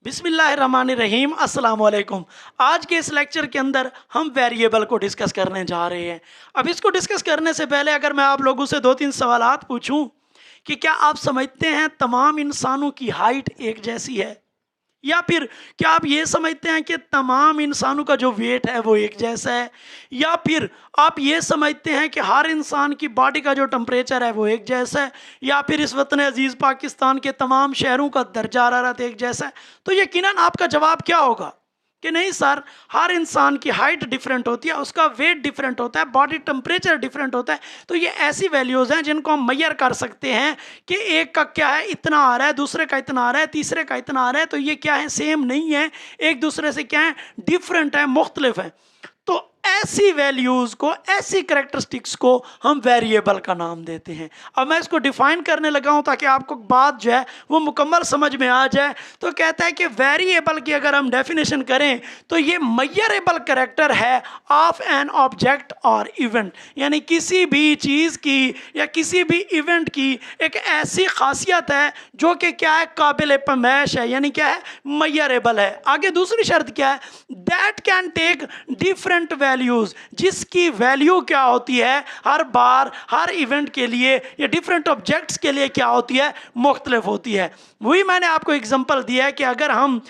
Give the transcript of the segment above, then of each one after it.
बिस्मिल्लाहिर्रहमानिर्रहीम अस्सलाम वालेकुम। आज के इस लेक्चर के अंदर हम वेरिएबल को डिस्कस करने जा रहे हैं। अब इसको डिस्कस करने से पहले अगर मैं आप लोगों से दो तीन सवालात पूछूं कि क्या आप समझते हैं तमाम इंसानों की हाइट एक जैसी है, या फिर क्या आप ये समझते हैं कि तमाम इंसानों का जो वेट है वो एक जैसा है, या फिर आप ये समझते हैं कि हर इंसान की बॉडी का जो टेम्परेचर है वो एक जैसा है, या फिर इस वतन अजीज़ पाकिस्तान के तमाम शहरों का दर्जा हरारत एक जैसा है। तो यकीनन आपका जवाब क्या होगा कि नहीं सर, हर इंसान की हाइट डिफरेंट होती है, उसका वेट डिफरेंट होता है, बॉडी टेम्परेचर डिफरेंट होता है। तो ये ऐसी वैल्यूज़ हैं जिनको हम मैयर कर सकते हैं कि एक का क्या है इतना आ रहा है, दूसरे का इतना आ रहा है, तीसरे का इतना आ रहा है। तो ये क्या है, सेम नहीं है, एक दूसरे से क्या है, डिफरेंट है, मुख्तलिफ है। तो ऐसी वैल्यूज़ को, ऐसी करेक्टरिस्टिक्स को हम वेरिएबल का नाम देते हैं। अब मैं इसको डिफाइन करने लगा हूं ताकि आपको बात जो है वो मुकम्मल समझ में आ जाए। तो कहता है कि वेरिएबल की अगर हम डेफिनेशन करें तो ये मेजरेबल करेक्टर है ऑफ एन ऑब्जेक्ट और इवेंट, यानी किसी भी चीज़ की या किसी भी इवेंट की एक ऐसी खासियत है जो कि क्या है, काबिल पैमाइश है, यानी क्या है, मेजरेबल है। आगे दूसरी शर्त क्या है, that can take different values, जिसकी वैल्यू क्या होती है हर बार हर इवेंट के लिए या डिफरेंट ऑब्जेक्ट्स के लिए क्या होती है, मुख्तलिफ होती है। वही मैंने आपको एग्जांपल दिया है कि अगर हम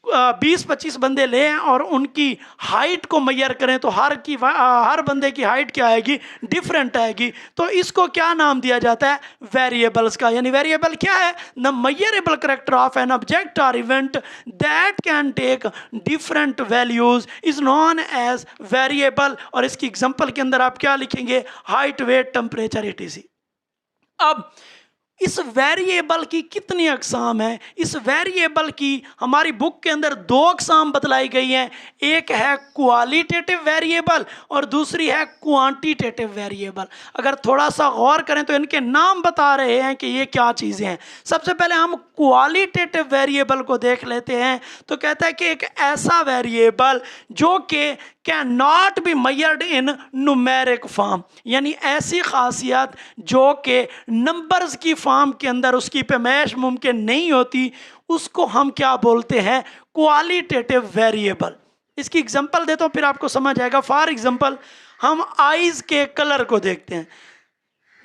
20-25 बंदे लें और उनकी हाइट को मैयर करें तो हर बंदे की हाइट क्या आएगी, डिफरेंट आएगी। तो इसको क्या नाम दिया जाता है, वेरिएबल्स का। यानी वेरिएबल क्या है, the measurable character of an object और event that can take different values is known as variable. और इसकी एग्जांपल के अंदर आप क्या लिखेंगे, हाइट, वेट, टेम्परेचर, etc। अब इस वेरिएबल की कितनी अकसाम है, इस वेरिएबल की हमारी बुक के अंदर दो अकसाम बतलाई गई हैं। एक है क्वालिटेटिव वेरिएबल और दूसरी है क्वांटिटेटिव वेरिएबल। अगर थोड़ा सा गौर करें तो इनके नाम बता रहे हैं कि ये क्या चीज़ें हैं। सबसे पहले हम क्वालिटेटिव वेरिएबल को देख लेते हैं। तो कहता है कि एक ऐसा वेरिएबल जो कि can not be measured in numeric form, यानी ऐसी खासियत जो कि नंबर्स की फॉर्म के अंदर उसकी पैमाइश मुमकिन नहीं होती, उसको हम क्या बोलते हैं, क्वालिटेटिव वेरिएबल। इसकी एग्जांपल देता हूँ फिर आपको समझ आएगा। फॉर एग्जांपल हम आइज के कलर को देखते हैं।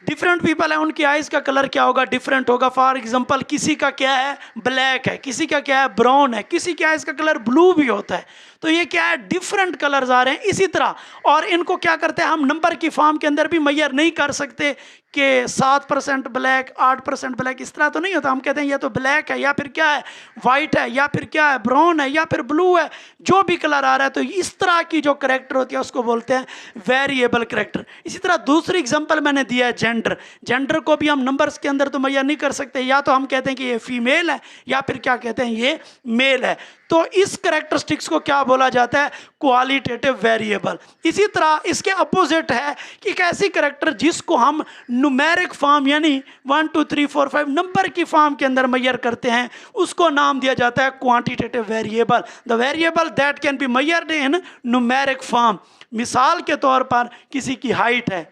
डिफरेंट पीपल है, उनकी आइज़ का कलर क्या होगा, डिफरेंट होगा। फॉर एग्जांपल किसी का क्या है, ब्लैक है, किसी का क्या है, ब्राउन है, किसी की आइज़ का कलर ब्लू भी होता है। तो ये क्या है, डिफरेंट कलर्स आ रहे हैं। इसी तरह और इनको क्या करते हैं, हम नंबर की फॉर्म के अंदर भी मैयर नहीं कर सकते कि 7% ब्लैक, 8% ब्लैक, इस तरह तो नहीं होता। हम कहते हैं ये तो ब्लैक है, या फिर क्या है, वाइट है, या फिर क्या है, ब्राउन है, या फिर ब्लू है, जो भी कलर आ रहा है। तो इस तरह की जो करेक्टर होती है उसको बोलते हैं वेरिएबल करेक्टर। इसी तरह दूसरी एग्जांपल मैंने दिया है जेंडर। जेंडर को भी हम नंबर्स के अंदर तो मैयर नहीं कर सकते, या तो हम कहते हैं कि ये फीमेल है, या फिर क्या कहते हैं, ये मेल है। तो इस करेक्टरिस्टिक्स को क्या बोला जाता है, क्वालिटेटिव वेरिएबल। इसी तरह इसके अपोजिट है कि एक ऐसी करेक्टर जिसको हम न्यूमेरिक फॉर्म यानी 1 2 3 4 5 नंबर की फॉर्म के अंदर मैयर करते हैं, उसको नाम दिया जाता है quantitative variable. The variable that can be measured in numeric form. मिसाल के तौर पर किसी की हाइट है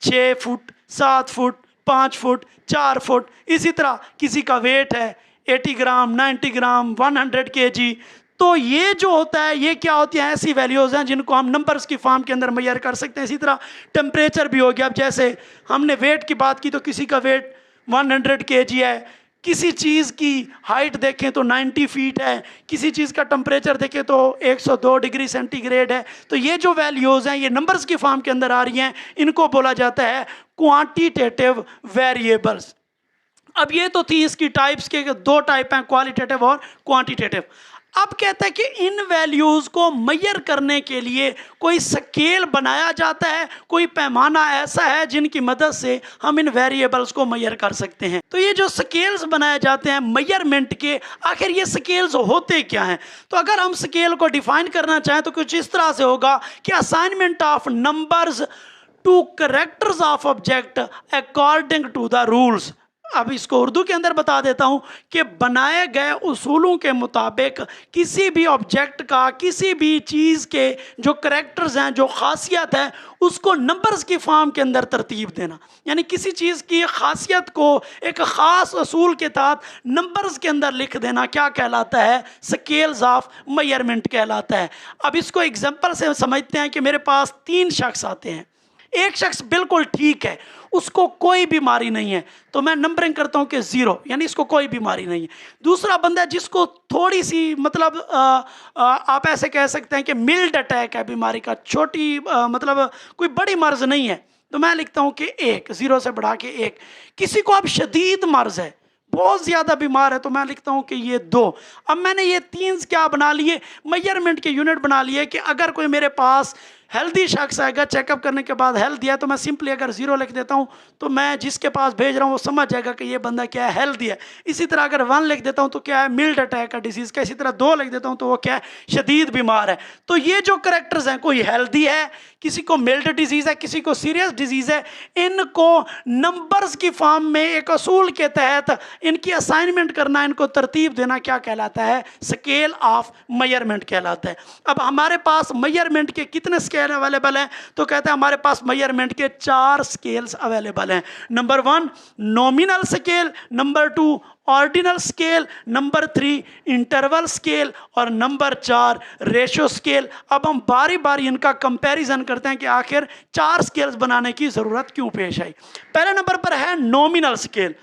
6 फुट, 7 फुट, 5 फुट, 4 फुट। इसी तरह किसी का वेट है 80 ग्राम, 90 ग्राम, 100 kg। तो ये जो होता है, ये क्या होती हैं, ऐसी वैल्यूज़ हैं जिनको हम नंबर्स की फॉर्म के अंदर मैयर कर सकते हैं। इसी तरह टेम्परेचर भी हो गया। अब जैसे हमने वेट की बात की तो किसी का वेट 100 kg है, किसी चीज़ की हाइट देखें तो 90 फीट है, किसी चीज़ का टेम्परेचर देखें तो 102 डिग्री सेंटीग्रेड है। तो ये जो वैल्यूज़ हैं ये नंबर्स की फॉर्म के अंदर आ रही हैं, इनको बोला जाता है क्वांटिटेटिव वेरिएबल्स। अब ये तो थी इसकी टाइप्स के, दो टाइप हैं, क्वालिटेटिव और क्वांटिटेटिव। अब कहता है कि इन वैल्यूज़ को मैयर करने के लिए कोई स्केल बनाया जाता है, कोई पैमाना ऐसा है जिनकी मदद से हम इन वेरिएबल्स को मैयर कर सकते हैं। तो ये जो स्केल्स बनाए जाते हैं मैयरमेंट के, आखिर ये स्केल्स होते क्या हैं। तो अगर हम स्केल को डिफाइन करना चाहें तो कुछ इस तरह से होगा कि assignment of numbers to characters of object according to the rules. अब इसको उर्दू के अंदर बता देता हूं कि बनाए गए उसूलों के मुताबिक किसी भी ऑब्जेक्ट का, किसी भी चीज़ के जो करैक्टर्स हैं, जो खासियत है, उसको नंबर्स की फॉर्म के अंदर तरतीब देना। यानी किसी चीज़ की खासियत को एक ख़ास असूल के तहत नंबर्स के अंदर लिख देना क्या कहलाता है? स्केल्स ऑफ मेजरमेंट कहलाता है। अब इसको एग्जांपल से समझते हैं कि मेरे पास 3 शख्स आते हैं। एक शख्स बिल्कुल ठीक है, उसको कोई बीमारी नहीं है, तो मैं नंबरिंग करता हूं कि 0, यानी इसको कोई बीमारी नहीं है। दूसरा बंदा जिसको थोड़ी सी मतलब आप ऐसे कह सकते हैं कि मिल्ड अटैक है, बीमारी का छोटी मतलब कोई बड़ी मर्ज नहीं है, तो मैं लिखता हूं कि 1, 0 से बढ़ा के 1। किसी को अब शदीद मर्ज है, बहुत ज़्यादा बीमार है, तो मैं लिखता हूं कि ये 2। अब मैंने ये 3 क्या बना लिए? मेजरमेंट के यूनिट बना लिए कि अगर कोई मेरे पास हेल्दी शख्स आएगा, चेकअप करने के बाद हेल्थ दिया, तो मैं सिंपली अगर 0 लिख देता हूं तो मैं जिसके पास भेज रहा हूं वो समझ जाएगा कि ये बंदा क्या है, हेल्दी है। इसी तरह अगर 1 लिख देता हूं तो क्या है? मिल्ड अटैक का डिजीज़ का। इसी तरह 2 लिख देता हूं तो वो क्या है? शदीद बीमार है। तो ये जो करेक्टर्स हैं, कोई हेल्दी है, किसी को मिल्ड डिजीज़ है, किसी को सीरियस डिजीज़ है, इनको नंबर्स की फॉर्म में एक असूल के तहत इनकी असाइनमेंट करना, इनको तरतीब देना क्या कहलाता है? स्केल ऑफ मेजरमेंट कहलाता है। अब हमारे पास मेजरमेंट के कितने स्केल अवेलेबल हैं? तो कहते हैं हमारे पास मेजरमेंट के 4 स्केल्स अवेलेबल हैं। Number 1 nominal scale, number 2 ordinal scale, number 3 interval scale और नंबर 4 रेशो स्केल। अब हम बारी बारी इनका कंपैरिजन करते हैं कि आखिर 4 स्केल्स बनाने की ज़रूरत क्यों पेश आई। पहले नंबर पर है नॉमिनल स्केल।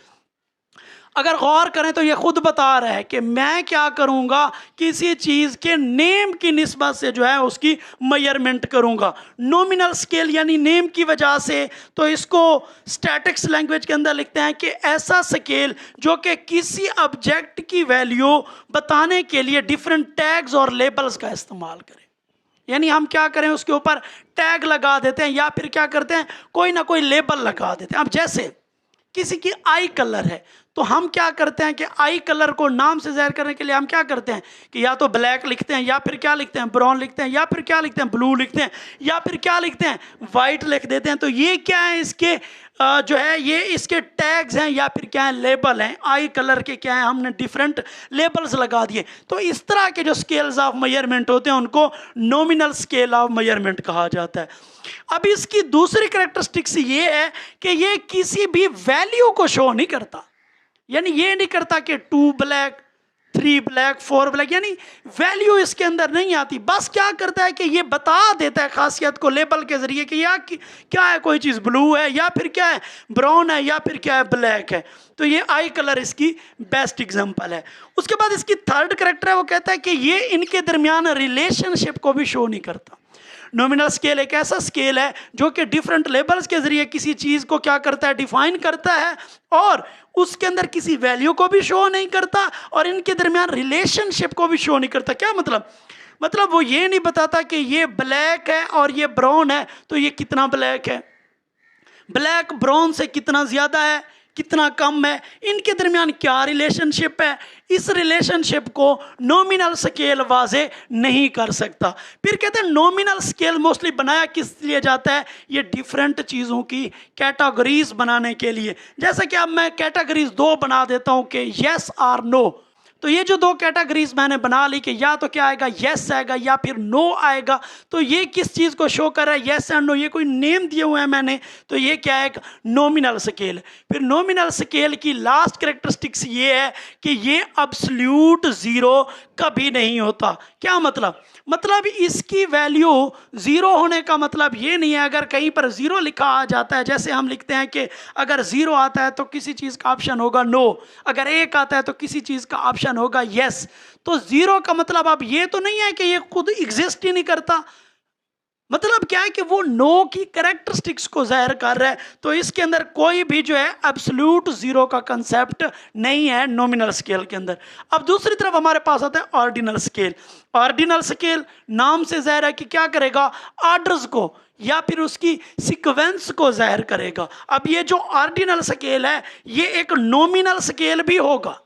अगर गौर करें तो ये खुद बता रहा है कि मैं क्या करूंगा, किसी चीज़ के नेम की निस्बत से जो है उसकी मेजरमेंट करूंगा। नॉमिनल स्केल यानी नेम की वजह से, तो इसको स्टैटिक्स लैंग्वेज के अंदर लिखते हैं कि ऐसा स्केल जो कि किसी ऑब्जेक्ट की वैल्यू बताने के लिए डिफरेंट टैग्स और लेबल्स का इस्तेमाल करे। यानी हम क्या करें, उसके ऊपर टैग लगा देते हैं या फिर क्या करते हैं, कोई ना कोई लेबल लगा देते हैं। अब जैसे किसी की आई कलर है, तो हम क्या करते हैं कि आई कलर को नाम से ज़ाहिर करने के लिए हम क्या करते हैं कि या तो ब्लैक लिखते हैं, या फिर क्या लिखते हैं, ब्राउन लिखते हैं, या फिर क्या लिखते हैं, ब्लू लिखते हैं, या फिर क्या लिखते हैं, वाइट लिख देते हैं। तो ये क्या है, इसके जो है ये इसके टैग्स हैं या फिर क्या है, लेबल हैं। आई कलर के क्या है, हमने डिफरेंट लेबल्स लगा दिए। तो इस तरह के जो स्केल्स ऑफ मेजरमेंट होते हैं उनको नॉमिनल स्केल ऑफ मेजरमेंट कहा जाता है। अब इसकी दूसरी कैरेक्टरिस्टिक्स ये है कि ये किसी भी वैल्यू को शो नहीं करता। यानी ये नहीं करता कि 2 ब्लैक, 3 ब्लैक, 4 ब्लैक, यानी वैल्यू इसके अंदर नहीं आती। बस क्या करता है कि ये बता देता है खासियत को लेबल के जरिए कि या क्या है, कोई चीज़ ब्लू है, या फिर क्या है, ब्राउन है, या फिर क्या है, ब्लैक है। तो ये आई कलर इसकी बेस्ट एग्जांपल है। उसके बाद इसकी थर्ड कैरेक्टर है, वो कहता है कि ये इनके दरमियान रिलेशनशिप को भी शो नहीं करता। नॉमिनल स्केल एक ऐसा स्केल है जो कि डिफरेंट लेबल्स के जरिए किसी चीज़ को क्या करता है, डिफाइन करता है, और उसके अंदर किसी वैल्यू को भी शो नहीं करता और इनके दरमियान रिलेशनशिप को भी शो नहीं करता। क्या मतलब वो ये नहीं बताता कि ये ब्लैक है और ये ब्राउन है, तो ये कितना ब्लैक है, ब्लैक ब्राउन से कितना ज़्यादा है, कितना कम है, इनके दरमियान क्या रिलेशनशिप है। इस रिलेशनशिप को नॉमिनल स्केल वाजे नहीं कर सकता। फिर कहते हैं नॉमिनल स्केल मोस्टली बनाया किस लिए जाता है, ये डिफरेंट चीज़ों की कैटेगरीज बनाने के लिए। जैसे कि अब मैं कैटेगरीज 2 बना देता हूँ कि येस और नो। तो ये जो 2 कैटेगरीज मैंने बना ली कि या तो क्या आएगा, येस आएगा या फिर नो आएगा। तो ये किस चीज़ को शो कर रहा है, येस एंड नो, ये कोई नेम दिए हुए हैं मैंने, तो ये क्या है, एक नॉमिनल स्केल। फिर नॉमिनल स्केल की लास्ट कैरेक्टरिस्टिक्स ये है कि ये अब्सोल्यूट 0 कभी नहीं होता। क्या मतलब इसकी वैल्यू 0 होने का मतलब ये नहीं है अगर कहीं पर 0 लिखा आ जाता है, जैसे हम लिखते हैं कि अगर 0 आता है तो किसी चीज़ का ऑप्शन होगा नो, अगर 1 आता है तो किसी चीज़ का ऑप्शन होगा यस। तो 0 का मतलब अब ये तो नहीं है कि ये खुद एग्जिस्ट ही नहीं करता, मतलब क्या है कि वो नो की कैरेक्टरिस्टिक्स को जाहिर कर रहा है। तो इसके अंदर कोई भी जो है एब्सोल्यूट 0 का कंसेप्ट नहीं है नॉमिनल स्केल के अंदर। अब दूसरी तरफ हमारे पास आता है ऑर्डिनल स्केल। ऑर्डिनल स्केल नाम से जाहिर है कि क्या करेगा, ऑर्डर्स को या फिर उसकी सीक्वेंस को जाहिर करेगा। अब ये जो ऑर्डिनल स्केल है ये एक नॉमिनल स्केल भी होगा,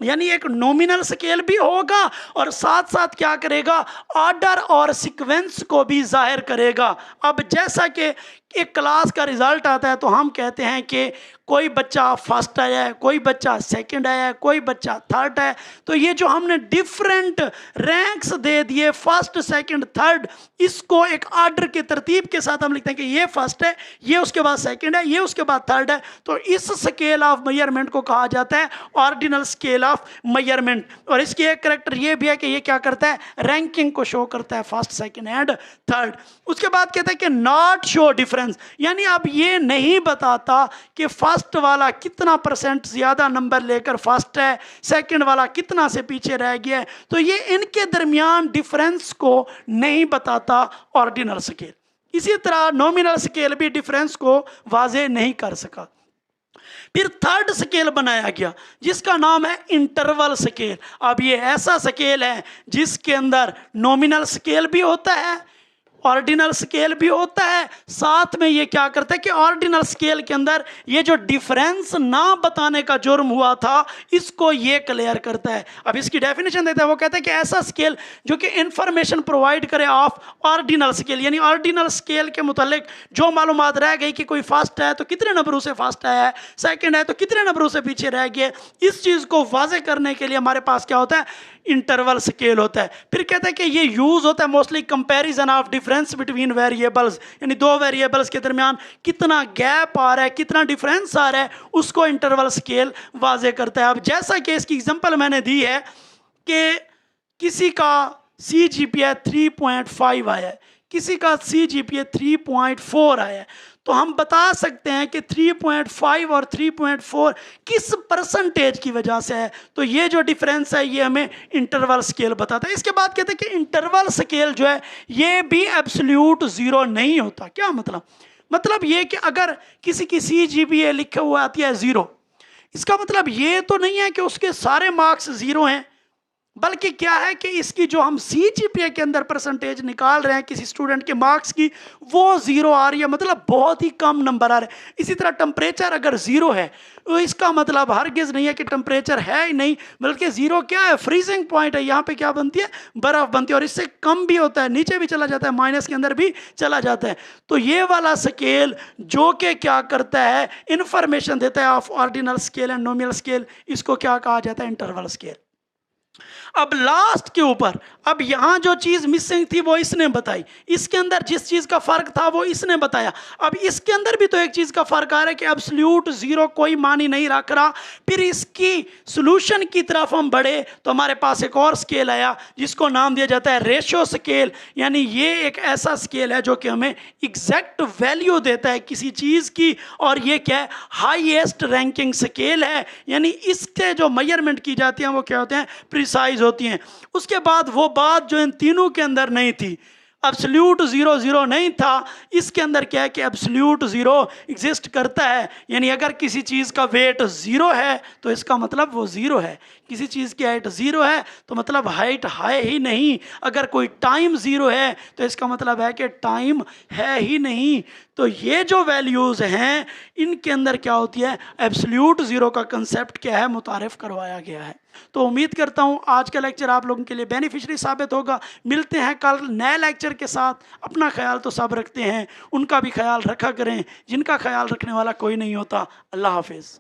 यानी एक नॉमिनल स्केल भी होगा और साथ साथ क्या करेगा, ऑर्डर और सीक्वेंस को भी जाहिर करेगा। अब जैसा कि एक क्लास का रिजल्ट आता है तो हम कहते हैं कि कोई बच्चा फर्स्ट आया है, कोई बच्चा सेकंड आया है, कोई बच्चा थर्ड है। तो ये जो हमने डिफरेंट रैंक्स दे दिए, फर्स्ट सेकंड थर्ड, इसको एक ऑर्डर के तरतीब के साथ हम लिखते हैं कि ये फर्स्ट है, ये उसके बाद सेकंड है, ये उसके बाद थर्ड है। तो इस स्केल ऑफ मेजरमेंट को कहा जाता है ऑर्डिनल स्केल ऑफ मेजरमेंट। और इसकी एक करैक्टर ये भी है कि ये क्या करता है, रैंकिंग को शो करता है, फर्स्ट सेकंड एंड थर्ड। उसके बाद कहता है कि नॉट शो डिफरेंस, यानी अब ये नहीं बताता कि फर्स्ट वाला कितना % ज्यादा नंबर लेकर फर्स्ट है, सेकंड वाला कितना से पीछे रह गया है। तो ये इनके दरमियान डिफरेंस को नहीं बताता ऑर्डिनल स्केल। इसी तरह नॉमिनल स्केल भी डिफरेंस को वाजे नहीं कर सका। फिर थर्ड स्केल बनाया गया जिसका नाम है इंटरवल स्केल। अब ये ऐसा स्केल है जिसके अंदर नॉमिनल स्केल भी होता है, ऑर्डिनल स्केल भी होता है, साथ में ये क्या करता है कि ऑर्डिनल स्केल के अंदर ये जो डिफरेंस ना बताने का जुर्म हुआ था इसको ये क्लियर करता है। अब इसकी डेफिनेशन देता है, वो कहता है कि ऐसा स्केल जो कि इंफॉर्मेशन प्रोवाइड करे ऑफ ऑर्डिनल स्केल, यानी ऑर्डिनल स्केल के मुतालिक जो मालूमात रह गई कि कोई फास्ट है तो कितने नंबरों से फास्ट आया है, सेकंड है तो कितने नंबरों से पीछे रह गए, इस चीज़ को वाजे करने के लिए हमारे पास क्या होता है, इंटरवल स्केल होता है। फिर कहते हैं कि ये यूज होता है mostly comparison of difference between variables, यानी दो वेरिएबल्स के दरमियान कितना गैप आ रहा है, कितना डिफरेंस आ रहा है, उसको इंटरवल स्केल वाजे करता है। अब जैसा कि इसकी एग्जांपल मैंने दी है कि किसी का CGPA 3.5 आया है, किसी का CGPA 3.4 आया है, तो हम बता सकते हैं कि 3.5 और 3.4 किस % की वजह से है। तो ये जो डिफरेंस है ये हमें इंटरवल स्केल बताता है। इसके बाद कहते हैं कि इंटरवल स्केल जो है ये भी एब्सोल्यूट जीरो नहीं होता। क्या मतलब ये कि अगर किसी की CGPA लिखे हुआ आती है 0, इसका मतलब ये तो नहीं है कि उसके सारे मार्क्स 0 हैं, बल्कि क्या है कि इसकी जो हम CGPA के अंदर % निकाल रहे हैं किसी स्टूडेंट के मार्क्स की, वो 0 आ रही है, मतलब बहुत ही कम नंबर आ रहे हैं। इसी तरह टेम्परेचर अगर 0 है तो इसका मतलब हरगिज़ नहीं है कि टेम्परेचर है ही नहीं, बल्कि 0 क्या है, फ्रीजिंग पॉइंट है। यहाँ पे क्या बनती है, बर्फ़ बनती है, और इससे कम भी होता है, नीचे भी चला जाता है, माइनस के अंदर भी चला जाता है। तो ये वाला स्केल जो कि क्या करता है, इंफॉर्मेशन देता है of ordinal scale and nominal scale, इसको क्या कहा जाता है, इंटरवल स्केल। अब लास्ट के ऊपर, अब यहां जो चीज मिसिंग थी वो इसने बताई, इसके अंदर जिस चीज का फर्क था वो इसने बताया। अब इसके अंदर भी तो एक चीज का फर्क आ रहा है कि एब्सोल्यूट जीरो कोई मानी नहीं रख रहा। फिर इसकी सॉल्यूशन की तरफ हम बढ़े तो हमारे पास एक और स्केल आया जिसको नाम दिया जाता है रेशियो स्केल, यानी ये एक ऐसा स्केल है जो कि हमें एग्जैक्ट वैल्यू देता है किसी चीज की, और ये क्या है, हाईएस्ट रैंकिंग स्केल है, यानी इसके जो मेजरमेंट की जाती है वो क्या होते हैं, प्रिसाइज होती हैं। उसके बाद वो बात जो इन तीनों के अंदर नहीं थी, एब्सोल्यूट जीरो नहीं था, इसके अंदर क्या है कि एब्सोल्यूट जीरो एग्जिस्ट करता है। यानी अगर किसी चीज़ का वेट 0 है तो इसका मतलब वो 0 है, किसी चीज़ की हाइट 0 है तो मतलब हाइट है ही नहीं, अगर कोई टाइम 0 है तो इसका मतलब है कि टाइम है ही नहीं। तो ये जो वैल्यूज़ हैं इनके अंदर क्या होती है, एब्सोल्यूट जीरो का कंसेप्ट क्या है, मुतारिफ करवाया गया है। तो उम्मीद करता हूँ आज का लेक्चर आप लोगों के लिए बेनिफिशियरी साबित होगा। मिलते हैं कल नए लेक्चर के साथ। अपना ख्याल तो सब रखते हैं, उनका भी ख्याल रखा करें, जिनका ख्याल रखने वाला कोई नहीं होता। अल्लाह हाफिज़।